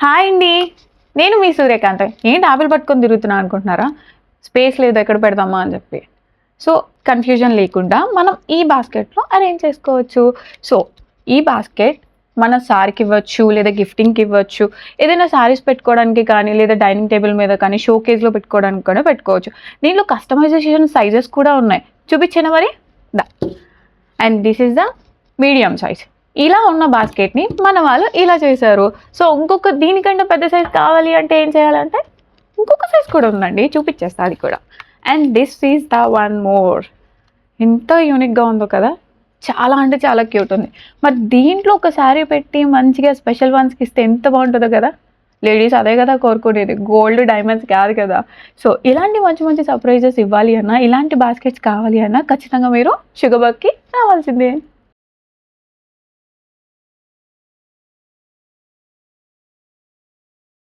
Hi అండి, నేను మీ సూర్యకాంత్. ఏంటి ఆపిల్ పట్టుకొని తిరుగుతున్నా అనుకుంటున్నారా? స్పేస్ లేదు ఎక్కడ పెడదామా అని చెప్పి. సో కన్ఫ్యూజన్ లేకుండా మనం ఈ బాస్కెట్లో అరేంజ్ చేసుకోవచ్చు. సో ఈ బాస్కెట్ మన సారీకి ఇవ్వచ్చు, లేదా గిఫ్టింగ్కి ఇవ్వచ్చు, ఏదైనా శారీస్ పెట్టుకోవడానికి కానీ, లేదా డైనింగ్ టేబుల్ మీద కానీ, షో కేస్లో పెట్టుకోవడానికి కూడా పెట్టుకోవచ్చు. దీంట్లో కస్టమైజేషన్ సైజెస్ కూడా ఉన్నాయి, చూపించాను మరి దా. And this is the medium size. ఇలా ఉన్న బాస్కెట్ని మన వాళ్ళు ఇలా చేశారు. సో ఇంకొక దీనికంటే పెద్ద సైజ్ కావాలి అంటే ఏం చేయాలంటే ఇంకొక సైజ్ కూడా ఉందండి, చూపించేస్తా అది కూడా. And this is the one more. ఎంత యూనిక్గా ఉందో కదా, చాలా అంటే చాలా క్యూట్ ఉంది. మరి దీంట్లో ఒక శారీ పెట్టి మంచిగా స్పెషల్ వన్స్కి ఇస్తే ఎంత బాగుంటుందో కదా. లేడీస్ అదే కదా కోరుకునేది, గోల్డ్ డైమండ్స్ కాదు కదా. సో ఇలాంటి మంచి మంచి సర్ప్రైజెస్ ఇవ్వాలి అన్నా, ఇలాంటి బాస్కెట్స్ కావాలి అన్నా ఖచ్చితంగా మీరు షుగర్ బగ్కి రావాల్సిందే.